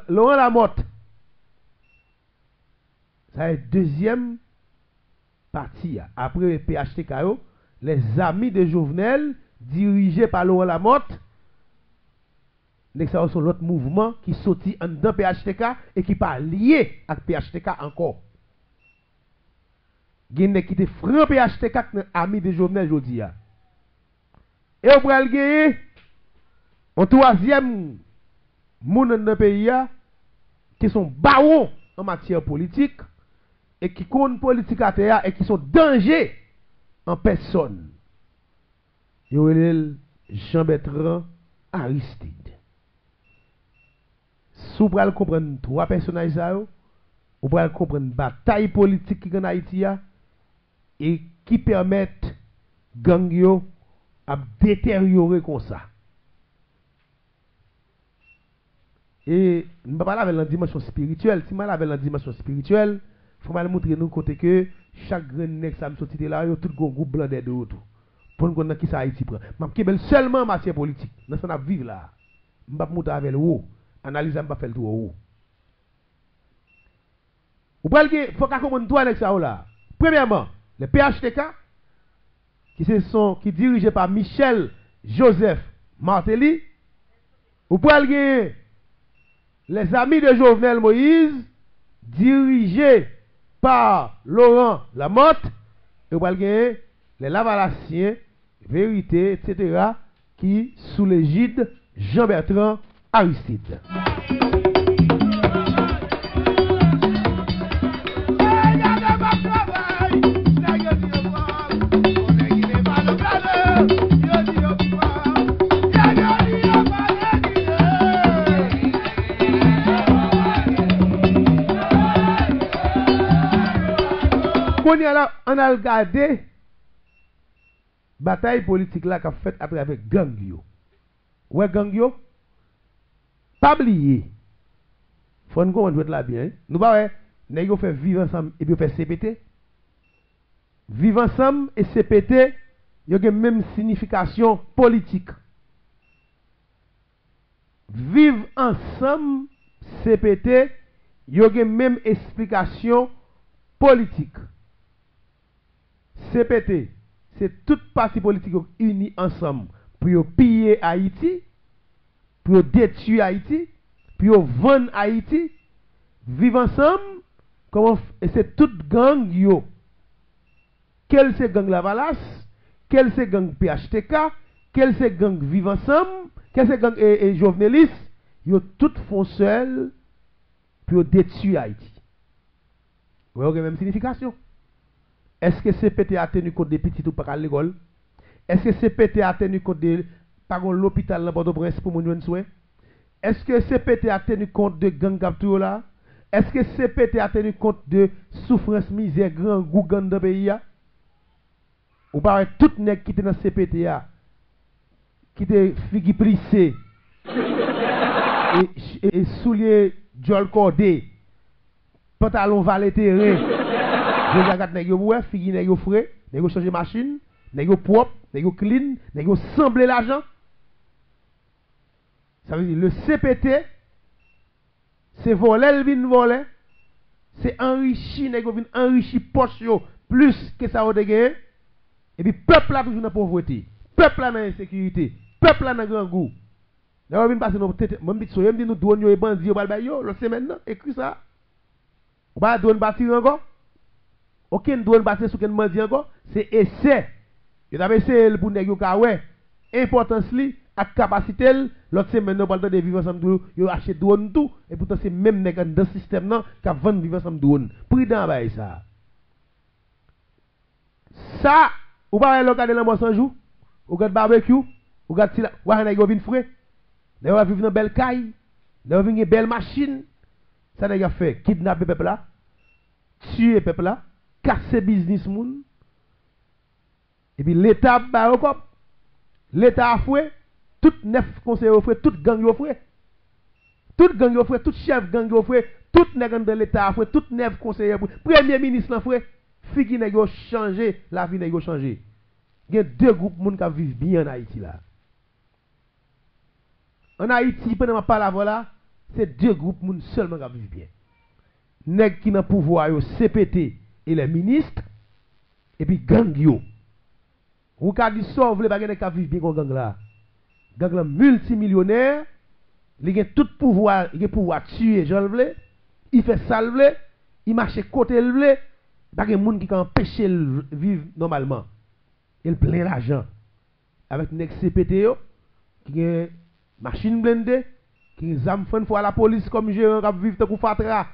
Lamotte. Ça est deuxième partie. Après PHTK, les amis de Jovenel, dirigés par Laurent Lamotte, ça sont l'autre mouvement qui sortit en dedans PHTK et qui pas lié avec PHTK encore. Il y a qui te franc PHTK qui ami de Jovenel aujourd'hui. Et on va gagner un troisième monde dans le pays qui sont barons en matière politique et qui connaissent politique à terre et qui sont danger en personne. Il y a Jean-Bertrand Aristide. Si vous pouvez comprendre 3 personnages, vous pouvez comprendre la bataille politique qui est en Haïti et qui permettent gang à détériorer comme ça. Et nous ne parlons pas avec la dimension spirituelle. Si nous parlons avec la dimension spirituelle, il faut montrer nous côté que chaque grain nèg ça me sorti là, tout le groupe blanc des deux autour. Pour nous connaître qui ça Haïti prend. Je seulement en matière politique. Dans ce qu'on vivre là. Je ne vais pas monter avec le haut. Analyse, je ne vais pas faire le tout haut. Vous pouvez dire, il faut qu'on comprenne 3 avec ça là. Premièrement, les PHTK, qui dirigés par Michel Joseph Martelly. Vous pouvez dire, les amis de Jovenel Moïse, dirigés par Laurent Lamotte, et vous pouvez dire, les Lavalassiens, Vérité, etc., qui sous l'égide Jean-Bertrand Aristide. On a regardé bataille politique là qu'a fait à travers gang yo. Ouais gang yo. Pas oublier. Faut nous comprendre là bien. Nous pas ouais, nèg yo fait vivre ensemble et puis fait CPT. Vivre ensemble et CPT, il y a la même signification politique. Vivre ensemble, CPT, il y a la même explication politique. CPT, c'est toute partie politique unie ensemble pour piller Haïti, pour détruire Haïti, pour vendre Haïti, vivre ensemble, et c'est toute gang yo. Quel c'est gang Lavalas, quel c'est gang PHTK, quel c'est gang vivre ensemble, quel c'est gang et Jovenelis, yo tout font seul pour détruire Haïti. Vous voyez la même signification. Est-ce que CPT a tenu compte des petits ou pas à l'école? Est-ce que CPT a tenu compte de par l'hôpital dans Port-au-Prince pour mon soin? Est-ce que CPT a tenu compte de gang capture là? Est-ce que CPT a tenu compte de souffrance, misère, grand goût dans le pays? Ou pas tout nèg qui était dans CPT qui était figi plissé et soulier Jol Cordé, pantalon valet terrain. Je regarde nèg yo ouais, figi nèg yo frais, nèg yo changer machine, nèg yo propre, nèg yo clean, nèg yo sembler l'argent. Ça veut dire le CPT c'est voler, le vin voler, c'est enrichi, nèg yo vin enrichi poche yo plus que ça au gagné. Et puis peuple là toujours dans la pauvreté, peuple là dans l'insécurité, peuple là dans grand goût. Là on vient passer nos tête, même dit so, même dit nous douane yo et bandi yo bal bay yo, l'autre semaine là, écrit ça. On va douane bâtir encore. Aucun douane bâtir sur ken bandi encore, c'est essai. Yo t'a essayé pour nèg yo ka ouais, importance li ak capacité l'autre semaine nous parle de vivre ensemble yo acheter douane tout et pourtant c'est même nèg dans système là qui vend vivre ensemble douane. Prudent bay ça. Ça ou pas le regarder dans sans jour, ou regarde barbecue, ou regarde si ou nèg yo vinn frais. Nèg yo vivre dans belle caille, nèg yo vinn belle machine. Ça nèg a fait kidnapper peuple là, tuer peuple là, casser business moun. Et puis l'état ba au cop. L'état a foué, tout neuf conseillers foué, tout gang yo foué. Tout gang yo foué, tout chef gang yo foué, tout nèg dans l'état a foué, tout neuf conseillers foué, premier ministre foué. Figi nèg yo changer, la vie nèg yo changer. Il y a deux groupes moun qui vivent bien en Haïti là. En Haïti, pendant ma parole avant là, c'est deux groupes moun seulement qui vivent bien. Nèg qui dans pouvoir yo CPT et les ministres et puis gang yo. Ou ka di sauve les bagay qui vivent bien comme gang là. Gang là multimillionnaire, il a tout pouvoir, il a pouvoir tuer Jean Vle, il fait ça Vle, il marche côté Vle. Pas de monde qui peut empêcher de vivre normalement. Il plein l'argent. Avec une CPT, qui a machine blindée, qui a des fois à la police comme gérant qui vivent de Fatra,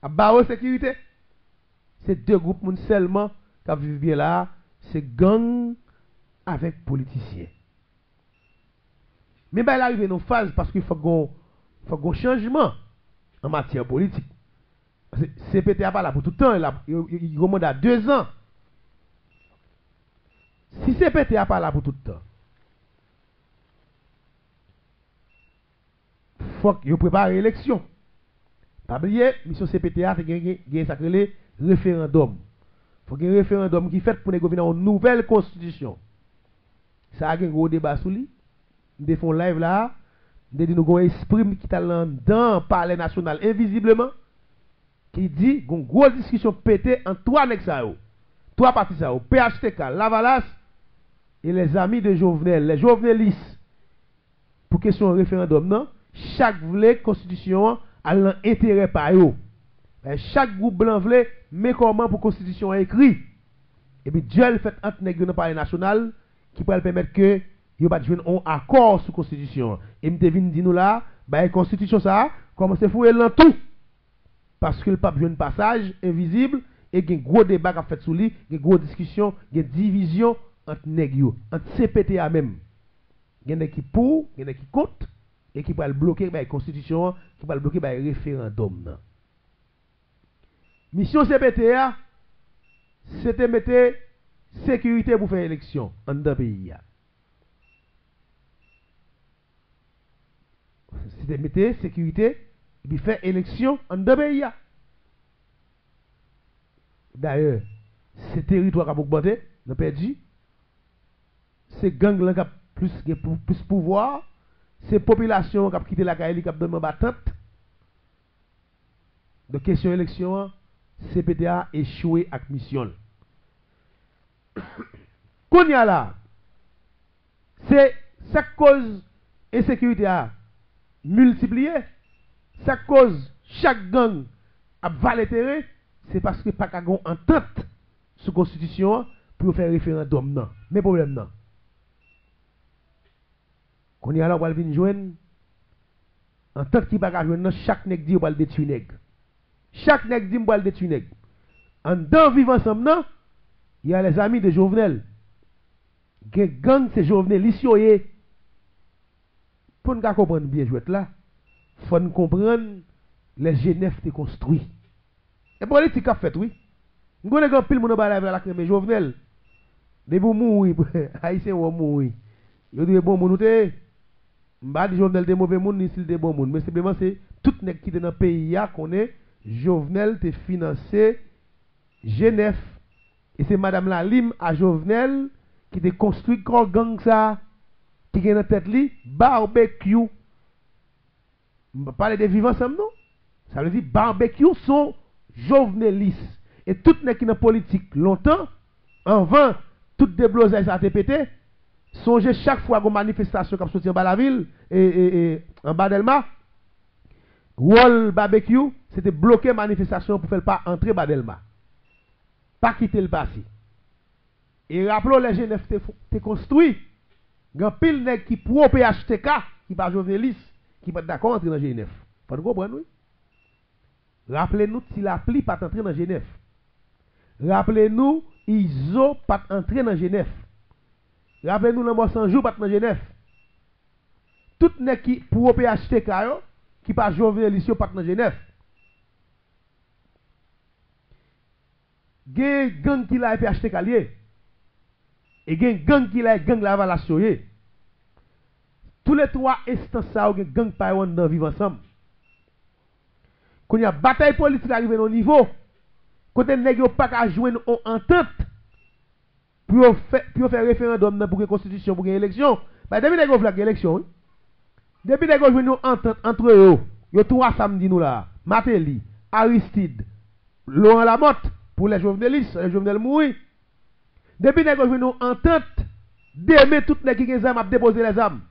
à barreau sécurité. C'est deux groupes seulement qui vivent bien là. C'est gang avec politiciens. Mais ben, il arrive dans une phase parce qu'il faut un changement en matière politique. CPT n'est pas là pour tout le temps, il remonte à 2 ans. Si CPT n'est pas là pour tout le temps, il faut qu'il prépare l'élection. Pas oublier, mission CPT a gagné sacré référendum. Il faut qu'il y ait un référendum qui fait pour négocier une nouvelle constitution. Ça a un gros débat sur lui. Nous faisons live là. Nous avons un esprit qui est dans le palais national invisiblement. Qui dit qu'il y a une grosse discussion pété en 3 nègres. 3 partis ça. PHTK, Lavalas et les amis de Jovenel, les Jovenelistes. Pour question référendum, non? Chaque voulait constitution a l'intérêt par eux. Chaque groupe blanc voulait, mais comment pour constitution écrit. Et puis Dieu fait entre nègres dans le palais national qui pourrait permettre que il va jouer un accord sur la constitution. Et me devine dit nous là, la constitution ça, comment c'est fouiller dans tout. Parce que le pape joue un passage invisible et il y a un gros débat qui a fait sur lui, il y a une grosse discussion, il y a une division entre nègres, entre CPTA même. Il y en a qui pour, il y en a qui contre, et qui peut bloquer la constitution, qui peut bloquer le référendum. Mission CPTA, c'était mettre sécurité pour faire élection dans le pays. C'était mettre sécurité et puis faire élection dans le pays. D'ailleurs, c'est territoire qui a augmenté, nous perdu. C'est gang là qui a plus pouvoir, c'est population qui a quitté la caille qui a donné battante. De question élection, CPTA échoué avec mission. Qu'on y a là, c'est sa cause insécurité a multiplié, sa cause chaque gang a valé terrain, c'est parce que pas qu'à entente sur la constitution pour faire référendum non. Mais problème non. Qu'on y a là, on va venir joindre entente qui pas qu'à joindre chaque nèg dit on va le détruire nèg. Chaque nèg dit on va le détruire nèg. En dans vivre ensemble non, il y a les amis de Jovenel. Gang c'est Jovenel ici. Pour nous comprendre bien jouet là, il faut nous comprendre les Genève te construit. Et politique a fait oui. Nous connaissons un pile mon ba la crème Jovenel. Des bon mourir, haïtien ou mourir. Yo dit bon moun te. M'ba di Jovenel de mauvais moun ni s'il de bon moun, mais simplement c'est tout nèg qui est dans le pays a connaît Jovenel te financé Genève et c'est madame la Lim à Jovenel qui te construit grand gang ça qui est dans tête li barbecue. On va parler de vivre ensemble non? Ça veut dire barbecue sont jovenelistes et tout nèg qui dans politique longtemps avant tout déblosage ça te pété. Songez chaque fois qu'on manifestation comme sorti en bas la ville et en bas d'Elma, Wall barbecue, c'était bloquer manifestation pour faire pas entrer Badelma. Pas quitter le passé. Et rappelons les Genève te construit. Grand pile nèg qui pro PHTK, qui pas journaliste, qui pas d'accord entrer dans Genève. Faut comprendre oui. Rappelez-nous si la pli pas entrer dans Genève. Rappelez-nous ISO pas entrer dans Genève. Rappelez-nous le mot 100 jours pas dans Genève. Tout nèg qui pro PHTK qui pas journaliste pas dans Genève. Gen gang qui la PHTK lié. Et gen gang qui la gang la valation. Tous les trois instances ça ou gen gang pa yon dans vivre ensemble. Quand y a bataille politique arrivé au niveau, côté nèg yo pas ka joindre en entente pour faire référendum pour une constitution pour une élection. Bah depuis nèg yo vle élection. Depuis nèg yo joindre entente entre eux, yo trois samedi nous là, Matéli, Aristide, Laurent Lamotte pour les jovenelistes, les jovenel mourir. Depuis nèg yo joindre entente, demain tout nèg qui gen a déposer les armes.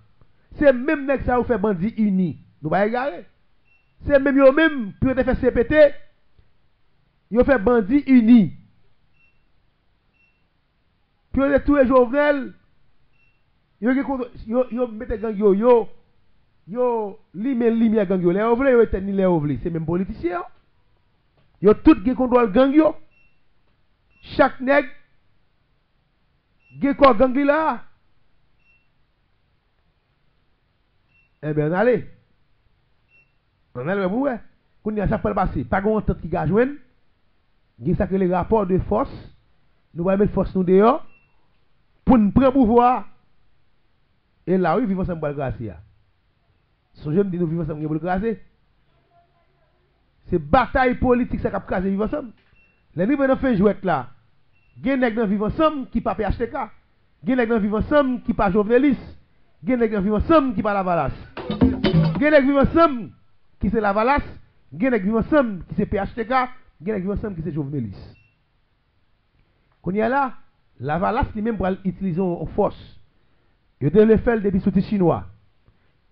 C'est même nèg ça ou fait bandit uni. Nous pas égarer. C'est même yo même pour te faire CPT, yo fait bandit uni. Pour les tous les jovenel, yo mette gang yo lumière gang yo. Les ovle yo eten ni les ovle, c'est même politicien. Yo tout gen contrôle gang yo. Chaque nèg gen quoi gang li là. Eh bien, on allez. On allez, vous, ouais. Quand il y a ça pour le passer, pas grand temps qui va joindre. Il y a ça que les rapports de force. Nous allons mettre force nous dehors. Pour nous prendre pouvoir. Et là, oui, vivons ensemble pour le grâce. Ce que je me dis, nous vivons ensemble pour le grâce. C'est bataille politique, ça qui a vivre ensemble. Les niveaux de fin jouet là. Il y a des gens qui vivent ensemble qui ne pas PHTK. Il y a des gens qui vivent ensemble qui ne pas journaliste. Il y a des gens qui vivent ensemble qui ne pas la valasse. Il y a des gens qui vivent ensemble qui c'est la valasse. Il y a des gens qui vivent ensemble qui c'est PHTK. Il y a des gens qui vivent ensemble qui c'est journaliste. Quand il y a là, la valasse lui-même pour utiliser en force. Il devait faire depuis sous chinois.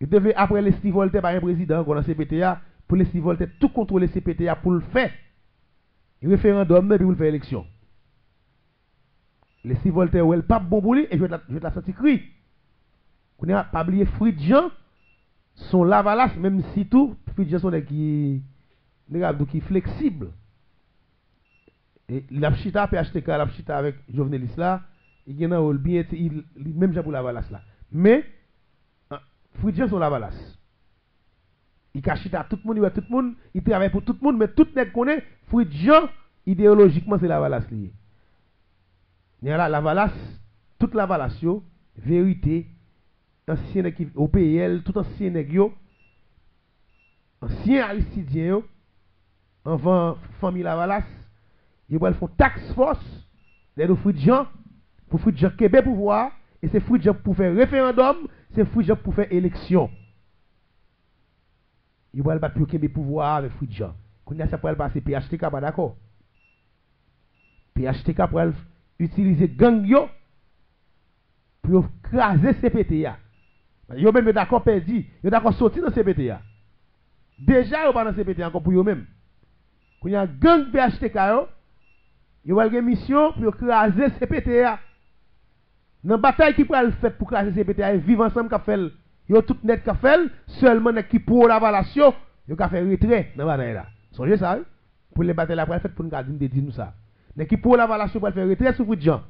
Il devait après les Steve Voltaire par un président qu'on a CPTA pour les Steve Voltaire tout contrôler CPTA pour le faire. Il référendum et puis pour le faire élection. Les Steve Voltaire ou elle pas bon pour lui et je vais la sentir cri. On n'a pas oublié Fridjan son lavalas même si tout Fridjan sont des qui flexible. Et la chita PHTK la chita avec Jovenelis là, il y a un bien même pour lavalas là. Mais Fridjan son lavalas. Il cache à tout le monde, il travaille pour tout le monde mais tout le monde connaît Fridjan idéologiquement c'est lavalas lié. Il y a la valasse, toute la valasse, vérité, ancien équipe OPL, tout ancien négio, ancien aristidien, avant famille la valasse, ils vont faire tax force Les fruits de Jean, pour fruits de Jean Québec pouvoir, et c'est fruits de Jean pour faire référendum, c'est fruits de Jean pour faire élection. Il va le battre pour Québec pouvoir avec fruits de Jean. Quand il y a ça pour le passer PHTK, pas d'accord. PHTK pour utiliser gang yo pour craser CPTA. Yo même d'accord perdu, yo d'accord sorti dans CPTA. Déjà yo pas dans CPTA encore pour yo même. Quand il y a gang PHTK yo va une mission pour craser CPTA. Dans la bataille qui pourra le faire pour craser CPTA, vivre ensemble qu'a fait yo tout net qu'a fait seulement qui pour la valation, yo qu'a fait retrait dans la bataille là. Songez ça pour les batailles là pour faire pour nous garder dire nous ça. Nek qui pour la valation pour faire retrait sur fruit de Jean.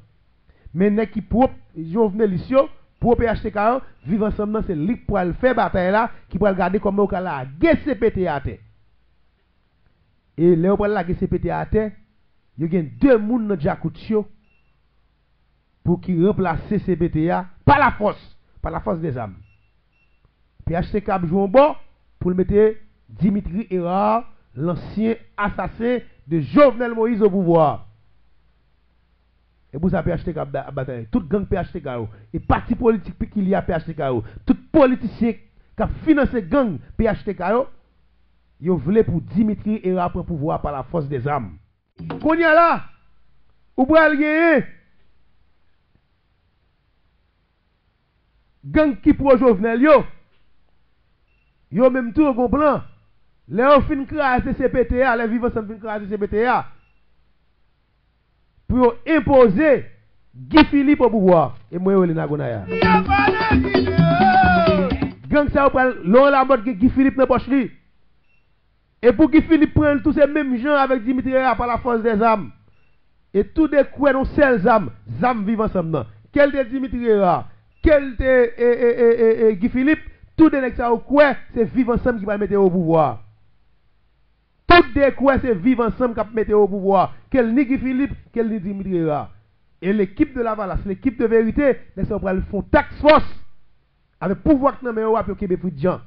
Mais nek qui pour Jovenel Lissio pour PHTK vivre ensemble c'est lui pour le faire bataille là qui pour garder comme au cas là CPTA à terre. Et là pour la CPTA à terre, il y a deux moun dans Djakoutio pour qui remplacer CPTA par la force des âmes. PHTK joue un bon pour le mettre Dimitri Erard, l'ancien assassin de Jovenel Moïse au pouvoir. Et pour ça, PHTK a bataille. Tout gang PHTK, et parti politique qu'il y a PHTK, tout politicien qui a financé gang PHTK, ils voulaient pour Dimitri Erard prendre pouvoir par la force des âmes. Qu'on y a là, ou pour aller gang qui pour Jovenel yo même tout au plan. Les on fin craser CPTA, les vivants sont fin craser CPTA pour imposer Guy Philippe au pouvoir. Et moi, je suis là. Gang ça, l'on la mode Guy Philippe dans poche li. Et pour Guy Philippe prenne tous ces mêmes gens avec Dimitri par la force des âmes. Et tous des coups non seules âmes vivent ensemble. Quel de Dimitri quel de Guy Philippe, tous des nèg ça au quoi, c'est vivre ensemble qui va mettre au pouvoir. Toutes des quoi c'est vivre ensemble qui mettre au pouvoir. Quel ni Guy Philippe, quel ni Dimitri Erard. Et l'équipe de la Valace, l'équipe de vérité, les gens font tax force avec pouvoir que nous avons Québec pour gens.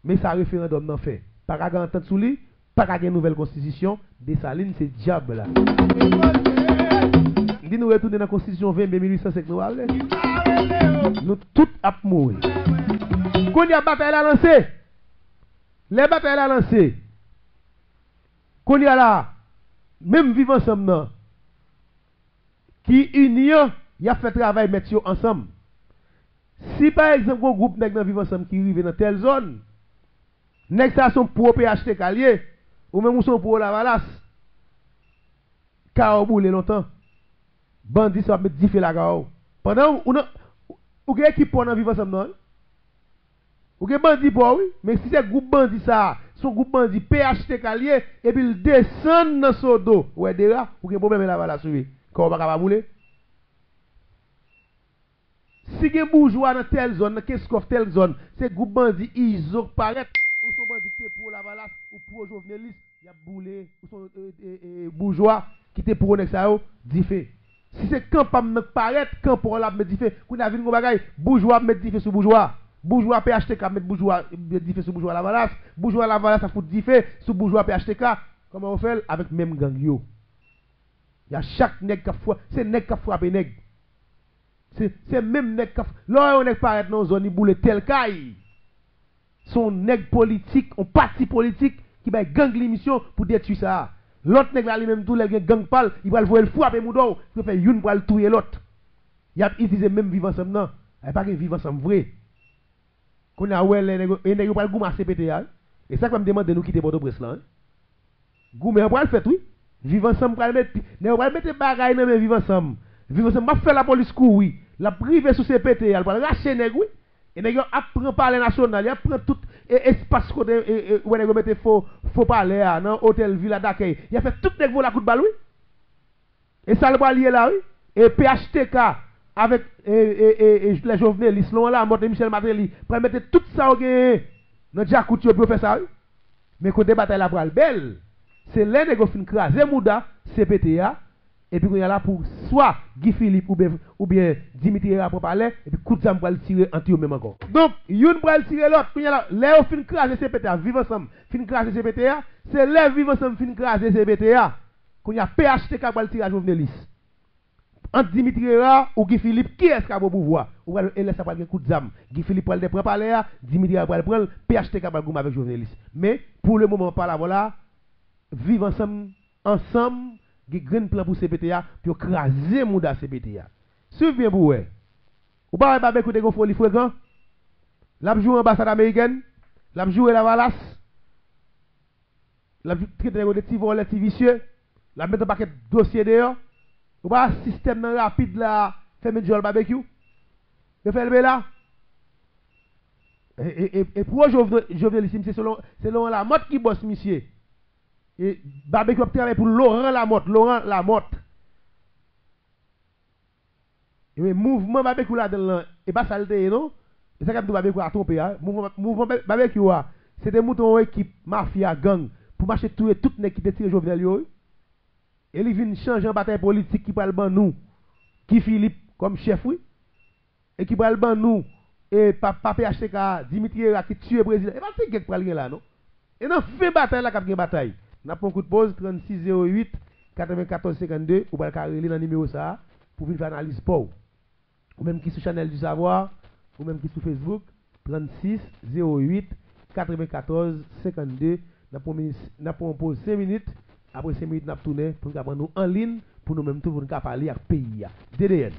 Mais ça référendum n'en fait. Pas qu'à entendre sous lui, pas qu'à une nouvelle constitution, Dessalines c'est diable là. Dit nous retourner dans la constitution 20 1805 nous aller. Nous tout à mourir. Quand il y a bataille à lancer, les batailles à lancer. Qu'on y a là, même vivant ensemble, qui union, y a fait travail mettre ensemble. Si par exemple un groupe nèg vivant ensemble qui arrive dans telle zone, nèg ça son pour PHTK lié, ou même son pour la Valace, car au bout longtemps, bandit ça mettre diffé la gao. Pendant ou gen qui pour vivre ensemble non? Ou gen bandit pour oui, mais si c'est groupe bandit ça, son groupe bandit PHTK lié et puis il descend dans son dos. Ouais déjà, ou gen problème là Valace oui. Comment pas capable bouler? Si gen bourgeois dans telle zone, dans qu'est-ce telle zone, c'est groupe bandit ils ont paraît ou son bandit pour la Valace ou pour Jovenel, il y a boulé ou son bourgeois qui te pour nek ça diffé. Si c'est camp pas me paraître camp pour la mettre diffé, qu'on a vu une bagaille bourgeois mettre diffé sur bourgeois. Bourgeois PHTK mettre bourgeois diffé sur bourgeois la Valace, bourgeois la Valace ça fout diffé sur bourgeois PHTK. Comment on fait avec même gang yo? Il y a chaque nèg qui frappe, c'est nèg qui frappe nèg. C'est même nèg qui là on nèg paraître dans zone boule tel caille. Son nèg politique, un parti politique qui va gang l'émission pour détruire ça. L'autre nèg là lui-même tout les gang parle, il va le voir le frapper moudon, il fait une pour le tuer l'autre. Il a utilisé même vivre ensemble non, il pas que vivre ensemble vrai. Qu'on a ouais les nèg pas le goût à CPTA. Et ça que me demande de nous quitter Port-au-Prince là. Goumé on va le faire oui. Vivre ensemble pour mettre ne pas mettre bagaille dans mais vivre ensemble. Vivre ensemble pas faire la police coup oui. La privé sous CPTA, elle va racher nèg oui. Et nèg apprend parler national, il apprend tout espace côté où nèg mette faux parler dans hôtel villa d'accueil. Il a fait tout nèg la coup de balle oui. Et ça le va lier là oui. Et PHTK avec les Jovenel l'Islon là monte Michel Matéli pour mettre tout ça au gain dans Djakoutio pour faire ça oui. Mais côté bataille la bral belle. C'est là nèg fin craser Mouda CPTA et puis on y a là pour soit Guy Philippe ou bien Dimitri Erard pour parler et puis coup de zam pour le tirer anti eux même encore. Donc une pour le tirer l'autre, on y a là les fin craser CPTA vivre ensemble, fin craser CPTA, c'est les vivre ensemble fin craser CPTA qu'on y a PHTK pour le tirer à Jovenelis. entre Dimitri Ra ou Guy Philippe, qui est-ce qui a au pouvoir? Ou va laisser pas un coup de zam. Guy Philippe va le prendre par là, Dimitri Ra va le prendre, PHTK va le avec journaliste. Mais pour le moment, par là, voilà, vivre ensemble, il y a un grand plan pour CPTA, pour écraser le monde à CPTA. Suivez bien pour vous. Ou pas, vous écouter qu'on folie fréquent? L'a joué l'ambassade américaine, l'a joué la Valasse, l'a traité des petits volets, des petits vicieux, l'a mettre un paquet de dossiers dehors. Ou pas, système rapide là, fait mettre le barbecue. Le fait le là. Et pour Jovenel ici, c'est selon la mode qui bosse, monsieur. Et barbecue a travaillé pour Laurent Lamotte. Et le mouvement barbecue là, et pas saleté, non? Et ça, quand barbecue a trompé, mouvement barbecue, c'est des moutons équipe, mafia, gang, pour marcher tout le monde qui détire Jovenel. Et il vient changer en bataille politique qui parle ban nous, qui Philippe comme chef, oui, et qui parle ban nous, et Papa PHTK, Dimitri Ra qui tue le président. Et pas c'est qui parle là, non? Et dans fin bataille là, quand bataille, on a pris un coup de pause, 3608 94 52, ou pas le dans le numéro ça, pour venir faire analyse pour. Ou même qui sur Channel du Savoir, ou même qui sur Facebook, 36 08 94 52, on a pause 5 minutes. Après 5 minutes, nous avons tourné pour nous en ligne pour nous-mêmes tout pour nous parler avec le pays. DDN.